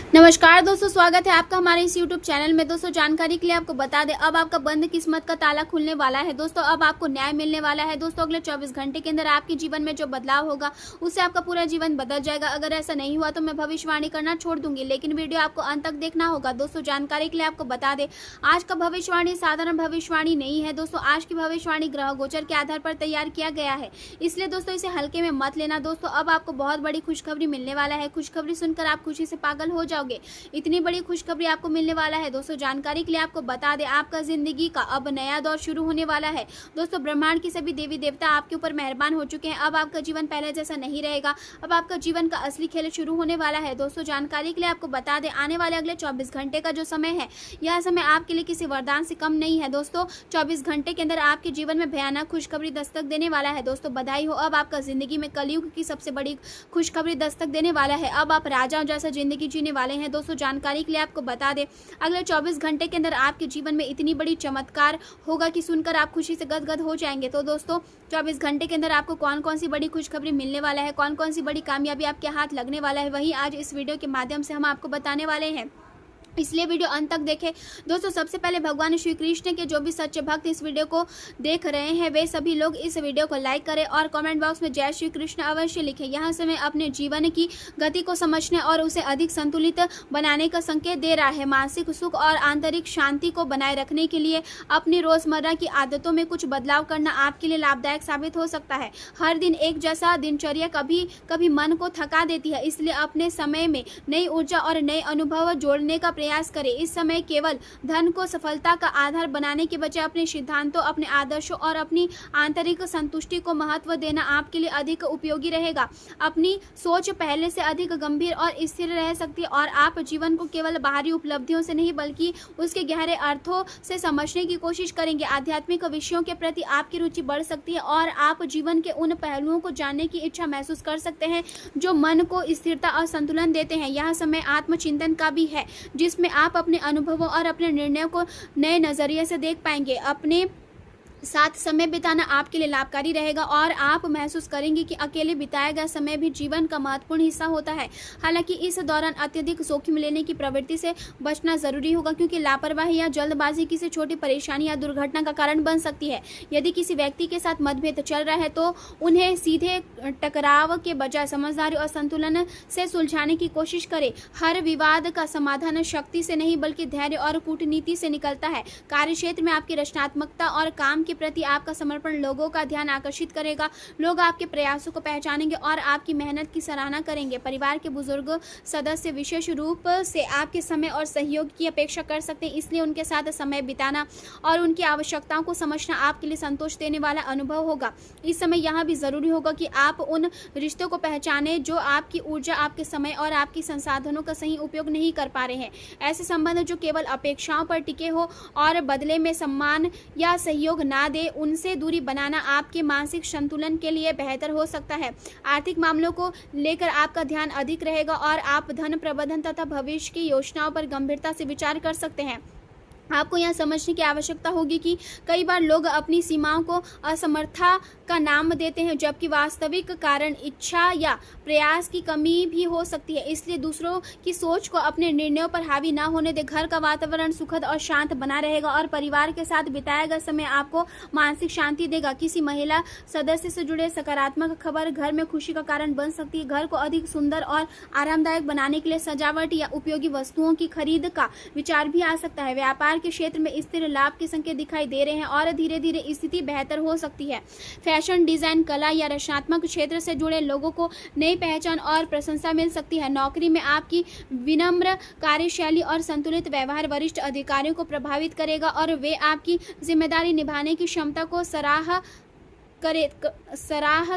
नमस्कार दोस्तों, स्वागत है आपका हमारे इस YouTube चैनल में। दोस्तों, जानकारी के लिए आपको बता दें, अब आपका बंद किस्मत का ताला खुलने वाला है। दोस्तों, अब आपको न्याय मिलने वाला है। दोस्तों, अगले 24 घंटे के अंदर आपके जीवन में जो बदलाव होगा उससे आपका पूरा जीवन बदल जाएगा। अगर ऐसा नहीं हुआ तो मैं भविष्यवाणी करना छोड़ दूंगी, लेकिन वीडियो आपको अंत तक देखना होगा। दोस्तों, जानकारी के लिए आपको बता दें, आज का भविष्यवाणी साधारण भविष्यवाणी नहीं है। दोस्तों, आज की भविष्यवाणी ग्रह गोचर के आधार पर तैयार किया गया है, इसलिए दोस्तों इसे हल्के में मत लेना। दोस्तों, अब आपको बहुत बड़ी खुशखबरी मिलने वाला है। खुशखबरी सुनकर आप खुशी से पागल हो जाओगे, इतनी बड़ी खुशखबरी आपको मिलने वाला है। दोस्तों, जानकारी के लिए आपको बता दें, आपका जिंदगी का अब नया दौर शुरू होने वाला है। दोस्तों, ब्रह्मांड के सभी देवी देवता आपके ऊपर मेहरबान हो चुके हैं। अब आपका जीवन पहले जैसा नहीं रहेगा। अब आपका जीवन का असली खेल शुरू होने वाला है। दोस्तों, जानकारी के लिए आपको बता दें, आने वाले अगले 24 घंटे का जो समय है, यह समय आपके लिए किसी वरदान से कम नहीं है। दोस्तों, 24 घंटे के अंदर आपके जीवन में भयानक खुशखबरी दस्तक देने वाला है। दोस्तों, बधाई हो, अब आपका जिंदगी में कलयुग की सबसे बड़ी खुशखबरी दस्तक देने वाला है। अब आप राजाओं जैसा जिंदगी जीने वाले हैं। दोस्तों, जानकारी के लिए आपको बता दें, अगले 24 घंटे के अंदर आपके जीवन में इतनी बड़ी चमत्कार होगा कि सुनकर आप खुशी से गदगद हो जाएंगे। तो दोस्तों, 24 घंटे के अंदर आपको कौन कौन सी बड़ी खुशखबरी मिलने वाला है, कौन कौन सी बड़ी कामयाबी आपके हाथ लगने वाला है, वही आज इस वीडियो के माध्यम से हम आपको बताने वाले हैं, इसलिए वीडियो अंत तक देखें। दोस्तों, सबसे पहले भगवान श्री कृष्ण के जो भी सच्चे भक्त इस वीडियो को देख रहे हैं, वे सभी लोग इस वीडियो को लाइक करें और कमेंट बॉक्स में जय श्री कृष्ण अवश्य लिखें। यहाँ से मैं अपने जीवन की गति को समझने और उसे अधिक संतुलित बनाने का संकेत दे रहा है। मानसिक सुख और आंतरिक शांति को बनाए रखने के लिए अपनी रोजमर्रा की आदतों में कुछ बदलाव करना आपके लिए लाभदायक साबित हो सकता है। हर दिन एक जैसा दिनचर्या कभी कभी मन को थका देती है, इसलिए अपने समय में नई ऊर्जा और नए अनुभव जोड़ने का प्रयास करें। इस समय केवल धन को सफलता का आधार बनाने के बजाय अपने सिद्धांतों, अपने आदर्शों और अपनी आंतरिक संतुष्टि को महत्व देना आपके लिए अधिक उपयोगी रहेगा। अपनी सोच पहले से अधिक गंभीर और स्थिर रह सकती है और आप जीवन को केवल बाहरी उपलब्धियों से नहीं बल्कि उसके गहरे अर्थों से समझने की कोशिश करेंगे। आध्यात्मिक विषयों के प्रति आपकी रुचि बढ़ सकती है और आप जीवन के उन पहलुओं को जानने की इच्छा महसूस कर सकते हैं जो मन को स्थिरता और संतुलन देते हैं। यह समय आत्मचिंतन का भी है, जिसमें आप अपने अनुभवों और अपने निर्णयों को नए नजरिए से देख पाएंगे। अपने साथ समय बिताना आपके लिए लाभकारी रहेगा और आप महसूस करेंगे कि अकेले बिताया गया समय भी जीवन का महत्वपूर्ण हिस्सा होता है। हालांकि इस दौरान अत्यधिक जोखिम लेने की प्रवृत्ति से बचना जरूरी होगा, क्योंकि लापरवाही या जल्दबाजी किसी छोटी परेशानी या दुर्घटना का कारण बन सकती है। यदि किसी व्यक्ति के साथ मतभेद चल रहा है तो उन्हें सीधे टकराव के बजाय समझदारी और संतुलन से सुलझाने की कोशिश करें। हर विवाद का समाधान शक्ति से नहीं बल्कि धैर्य और कूटनीति से निकलता है। कार्यक्षेत्र में आपकी रचनात्मकता और काम के प्रति आपका समर्पण लोगों का ध्यान आकर्षित करेगा। लोग आपके प्रयासों को पहचानेंगे और आपकी मेहनत की सराहना करेंगे। परिवार के बुजुर्ग सदस्य विशेष रूप से आपके समय और सहयोग की अपेक्षा कर सकते हैं, इसलिए उनके साथ समय बिताना और उनकी आवश्यकताओं को समझना आपके लिए संतोष देने वाला अनुभव होगा। इस समय यह भी जरूरी होगा कि आप उन रिश्तों को पहचानें जो आपकी ऊर्जा, आपके समय और आपकी संसाधनों का सही उपयोग नहीं कर पा रहे हैं। ऐसे संबंध जो केवल अपेक्षाओं पर टिके हो और बदले में सम्मान या सहयोग ना दे, उनसे दूरी बनाना आपके मानसिक संतुलन के लिए बेहतर हो सकता है। आर्थिक मामलों को लेकर आपका ध्यान अधिक रहेगा और आप धन प्रबंधन तथा भविष्य की योजनाओं पर गंभीरता से विचार कर सकते हैं। आपको यह समझने की आवश्यकता होगी कि कई बार लोग अपनी सीमाओं को असमर्थता का नाम देते हैं, जबकि वास्तविक कारण इच्छा या प्रयास की कमी भी हो सकती है। इसलिए दूसरों की सोच को अपने निर्णयों पर हावी ना होने दें। घर का वातावरण सुखद और शांत बना रहेगा और परिवार के साथ बिताया गया समय आपको मानसिक शांति देगा। किसी महिला सदस्य से जुड़े सकारात्मक खबर घर में खुशी का कारण बन सकती है। घर को अधिक सुंदर और आरामदायक बनाने के लिए सजावट या उपयोगी वस्तुओं की खरीद का विचार भी आ सकता है। व्यापार के क्षेत्र में स्थिर लाभ के संकेत दिखाई दे रहे हैं और धीरे धीरे स्थिति बेहतर हो सकती है। फैशन, डिजाइन, कला या रचनात्मक क्षेत्र से जुड़े लोगों को नई पहचान और प्रशंसा मिल सकती है। नौकरी में आपकी विनम्र कार्यशैली और संतुलित व्यवहार वरिष्ठ अधिकारियों को प्रभावित करेगा और वे आपकी जिम्मेदारी निभाने की क्षमता को सराह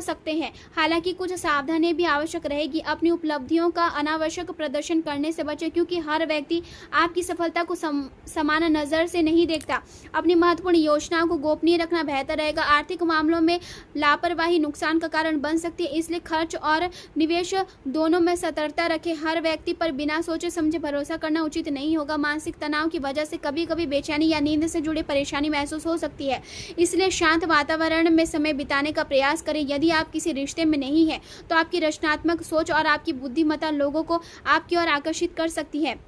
सकते हैं। हालांकि कुछ सावधानी भी आवश्यक रहेगी। अपनी उपलब्धियों का अनावश्यक प्रदर्शन करने से बचें, क्योंकि हर व्यक्ति आपकी सफलता को समान नज़र से नहीं देखता। अपनी महत्वपूर्ण योजनाओं को गोपनीय रखना बेहतर रहेगा। आर्थिक मामलों में लापरवाही नुकसान का कारण बन सकती है, इसलिए खर्च और निवेश दोनों में सतर्कता रखें। हर व्यक्ति पर बिना सोचे समझे भरोसा करना उचित नहीं होगा। मानसिक तनाव की वजह से कभी कभी बेचैनी या नींद से जुड़ी परेशानी महसूस हो सकती है, इसलिए शांत वातावरण में समय समय बिताने का प्रयास करें। यदि आप किसी रिश्ते में नहीं हैं तो आपकी रचनात्मक सोच और आपकी बुद्धिमत्ता लोगों को आपकी ओर आकर्षित कर सकती है।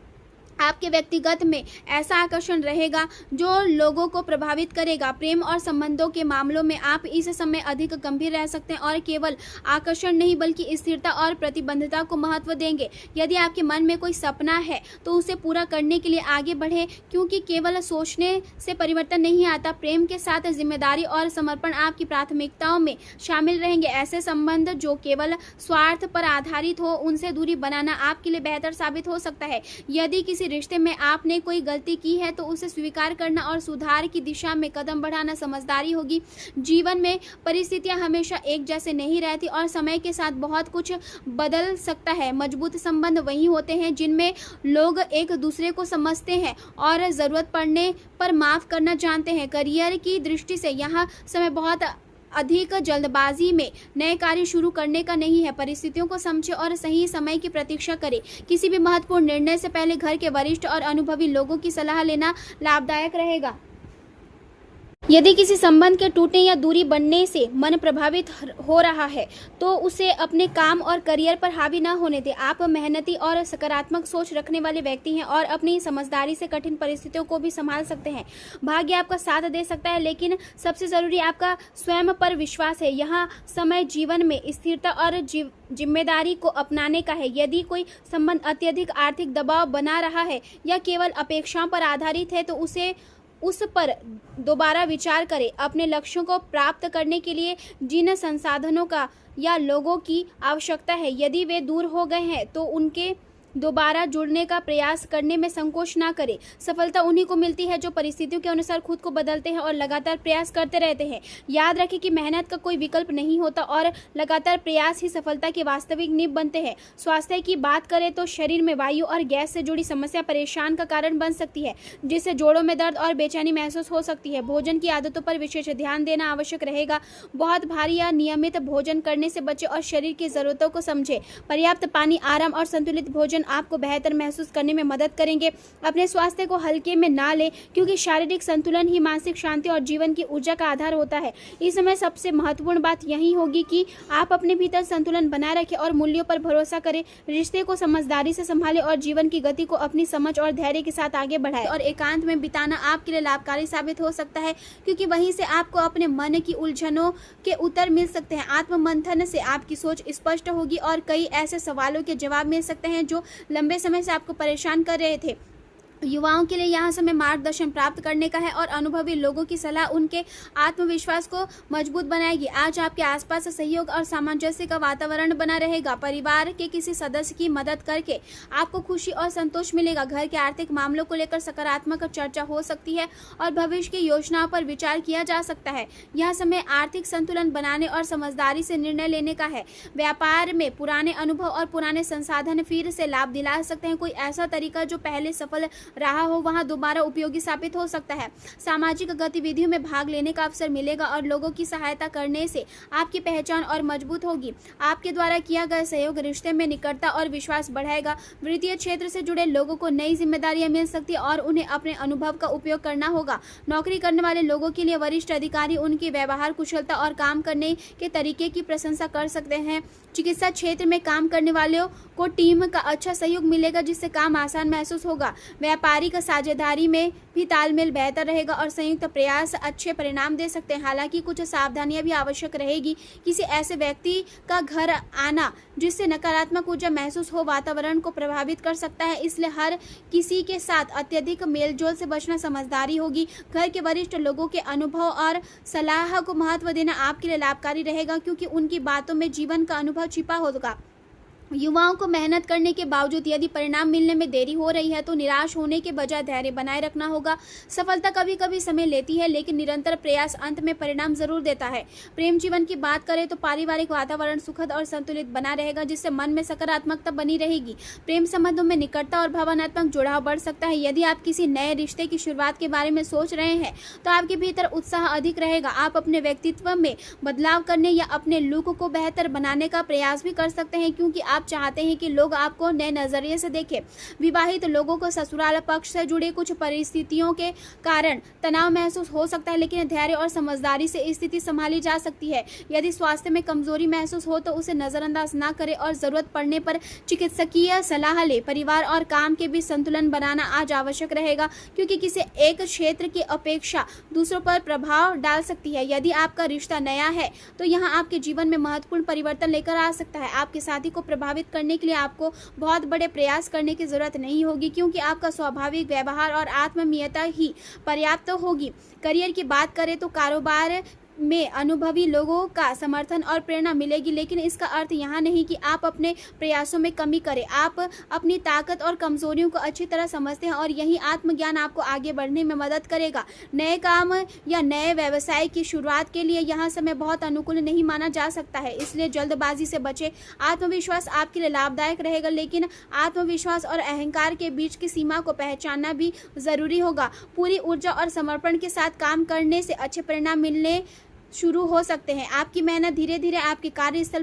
आपके व्यक्तिगत में ऐसा आकर्षण रहेगा जो लोगों को प्रभावित करेगा। प्रेम और संबंधों के मामलों में आप इस समय अधिक गंभीर रह सकते हैं और केवल आकर्षण नहीं बल्कि स्थिरता और प्रतिबद्धता को महत्व देंगे। यदि आपके मन में कोई सपना है तो उसे पूरा करने के लिए आगे बढ़ें, क्योंकि केवल सोचने से परिवर्तन नहीं आता। प्रेम के साथ जिम्मेदारी और समर्पण आपकी प्राथमिकताओं में शामिल रहेंगे। ऐसे संबंध जो केवल स्वार्थ पर आधारित हो उनसे दूरी बनाना आपके लिए बेहतर साबित हो सकता है। यदि किसी रिश्ते में आपने कोई गलती की है तो उसे स्वीकार करना और सुधार की दिशा में कदम बढ़ाना समझदारी होगी। जीवन में परिस्थितियां हमेशा एक जैसे नहीं रहती और समय के साथ बहुत कुछ बदल सकता है। मजबूत संबंध वही होते हैं जिनमें लोग एक दूसरे को समझते हैं और ज़रूरत पड़ने पर माफ़ करना जानते हैं। करियर की दृष्टि से यहाँ समय बहुत अधिक जल्दबाजी में नए कार्य शुरू करने का नहीं है। परिस्थितियों को समझें और सही समय की प्रतीक्षा करें। किसी भी महत्वपूर्ण निर्णय से पहले घर के वरिष्ठ और अनुभवी लोगों की सलाह लेना लाभदायक रहेगा। यदि किसी संबंध के टूटने या दूरी बनने से मन प्रभावित हो रहा है तो उसे अपने काम और करियर पर हावी न होने दें। आप मेहनती और सकारात्मक सोच रखने वाले व्यक्ति हैं और अपनी समझदारी से कठिन परिस्थितियों को भी संभाल सकते हैं। भाग्य आपका साथ दे सकता है, लेकिन सबसे ज़रूरी आपका स्वयं पर विश्वास है। यहाँ समय जीवन में स्थिरता और जिम्मेदारी को अपनाने का है। यदि कोई संबंध अत्यधिक आर्थिक दबाव बना रहा है या केवल अपेक्षाओं पर आधारित है तो उस पर दोबारा विचार करें। अपने लक्ष्यों को प्राप्त करने के लिए जिन संसाधनों का या लोगों की आवश्यकता है, यदि वे दूर हो गए हैं तो उनके दोबारा जुड़ने का प्रयास करने में संकोच ना करें। सफलता उन्हीं को मिलती है जो परिस्थितियों के अनुसार खुद को बदलते हैं और लगातार प्रयास करते रहते हैं। याद रखें कि मेहनत का कोई विकल्प नहीं होता और लगातार प्रयास ही सफलता की वास्तविक नींव बनते हैं। स्वास्थ्य की बात करें तो शरीर में वायु और गैस से जुड़ी समस्या परेशान का कारण बन सकती है, जिससे जोड़ों में दर्द और बेचैनी महसूस हो सकती है। भोजन की आदतों पर विशेष ध्यान देना आवश्यक रहेगा। बहुत भारी या नियमित भोजन करने से बचें और शरीर की जरूरतों को समझें। पर्याप्त पानी, आराम और संतुलित भोजन आपको बेहतर महसूस करने में मदद करेंगे। अपने स्वास्थ्य को हल्के में ना लें, क्योंकि शारीरिक संतुलन ही मानसिक शांति और जीवन की ऊर्जा का आधार होता है। इस समय सबसे महत्वपूर्ण बात यही होगी कि आप अपने भीतर संतुलन बनाए रखें और मूल्यों पर भरोसा करें। रिश्ते को समझदारी से संभालें और जीवन की गति को अपनी समझ और धैर्य के साथ आगे बढ़ाएं। और एकांत में बिताना आपके लिए लाभकारी साबित हो सकता है, क्योंकि वहीं से आपको अपने मन की उलझनों के उत्तर मिल सकते हैं। आत्ममंथन से आपकी सोच स्पष्ट होगी और कई ऐसे सवालों के जवाब मिल सकते हैं जो लंबे समय से आपको परेशान कर रहे थे। युवाओं के लिए यहाँ समय मार्गदर्शन प्राप्त करने का है और अनुभवी लोगों की सलाह उनके आत्मविश्वास को मजबूत बनाएगी। आज आपके आसपास सहयोग और सामंजस्य का वातावरण बना रहेगा। परिवार के किसी सदस्य की मदद करके आपको खुशी और संतोष मिलेगा। घर के आर्थिक मामलों को लेकर सकारात्मक चर्चा हो सकती है और भविष्य की योजनाओं पर विचार किया जा सकता है। यह समय आर्थिक संतुलन बनाने और समझदारी से निर्णय लेने का है। व्यापार में पुराने अनुभव और पुराने संसाधन फिर से लाभ दिला सकते हैं। कोई ऐसा तरीका जो पहले सफल रहा हो वहां दोबारा उपयोगी साबित हो सकता है। सामाजिक गतिविधियों में भाग लेने का अवसर मिलेगा और लोगों की सहायता करने से आपकी पहचान और मजबूत होगी। आपके द्वारा किया गया सहयोग रिश्ते में निकटता और विश्वास बढ़ाएगा। वित्तीय क्षेत्र से जुड़े लोगों को नई जिम्मेदारियां मिल सकती है और उन्हें अपने अनुभव का उपयोग करना होगा। नौकरी करने वाले लोगों के लिए वरिष्ठ अधिकारी उनकी व्यवहार कुशलता और काम करने के तरीके की प्रशंसा कर सकते हैं। चिकित्सा क्षेत्र में काम करने वालों को टीम का अच्छा सहयोग मिलेगा, जिससे काम आसान महसूस होगा। व्यापारिक साझेदारी में भी तालमेल बेहतर रहेगा और संयुक्त प्रयास अच्छे परिणाम दे सकते हैं। हालांकि कुछ सावधानियां भी आवश्यक रहेगी। किसी ऐसे व्यक्ति का घर आना जिससे नकारात्मक ऊर्जा महसूस हो वातावरण को प्रभावित कर सकता है, इसलिए हर किसी के साथ अत्यधिक मेलजोल से बचना समझदारी होगी। घर के वरिष्ठ लोगों के अनुभव और सलाह को महत्व देना आपके लिए लाभकारी रहेगा, क्योंकि उनकी बातों में जीवन का अनुभव छिपा होगा। युवाओं को मेहनत करने के बावजूद यदि परिणाम मिलने में देरी हो रही है तो निराश होने के बजाय धैर्य बनाए रखना होगा। सफलता कभी कभी समय लेती है, लेकिन निरंतर प्रयास अंत में परिणाम जरूर देता है। प्रेम जीवन की बात करें तो पारिवारिक वातावरण सुखद और संतुलित बना रहेगा, जिससे मन में सकारात्मकता बनी रहेगी। प्रेम संबंधों में निकटता और भावनात्मक जुड़ाव बढ़ सकता है। यदि आप किसी नए रिश्ते की शुरुआत के बारे में सोच रहे हैं तो आपके भीतर उत्साह अधिक रहेगा। आप अपने व्यक्तित्व में बदलाव करने या अपने लुक को बेहतर बनाने का प्रयास भी कर सकते हैं, क्योंकि आप आप चाहते हैं कि लोग आपको नए नजरिए से देखें। विवाहित लोगों को ससुराल पक्ष से जुड़े कुछ परिस्थितियों के कारण तनाव महसूस हो सकता है, लेकिन धैर्य और समझदारी से स्थिति संभाली जा सकती है। यदि स्वास्थ्य में कमजोरी महसूस हो तो उसे नजरअंदाज ना करें और जरूरत पड़ने पर चिकित्सकीय सलाह ले। परिवार और काम के बीच संतुलन बनाना आज आवश्यक रहेगा, क्योंकि किसी एक क्षेत्र की अपेक्षा दूसरों पर प्रभाव डाल सकती है। यदि आपका रिश्ता नया है तो यहाँ आपके जीवन में महत्वपूर्ण परिवर्तन लेकर आ सकता है। आपके साथी को प्रभावित करने के लिए आपको बहुत बड़े प्रयास करने की जरूरत नहीं होगी, क्योंकि आपका स्वाभाविक व्यवहार और आत्मीयता ही पर्याप्त होगी। करियर की बात करें तो कारोबार में अनुभवी लोगों का समर्थन और प्रेरणा मिलेगी, लेकिन इसका अर्थ यहाँ नहीं कि आप अपने प्रयासों में कमी करें। आप अपनी ताकत और कमजोरियों को अच्छी तरह समझते हैं और यही आत्मज्ञान आपको आगे बढ़ने में मदद करेगा। नए काम या नए व्यवसाय की शुरुआत के लिए यहाँ समय बहुत अनुकूल नहीं माना जा सकता है, इसलिए जल्दबाजी से बचें। आत्मविश्वास आपके लिए लाभदायक रहेगा, लेकिन आत्मविश्वास और अहंकार के बीच की सीमा को पहचानना भी जरूरी होगा। पूरी ऊर्जा और समर्पण के साथ काम करने से अच्छे परिणाम मिलने शुरू हो सकते हैं। आपकी मेहनत धीरे धीरे आपके कार्यस्थल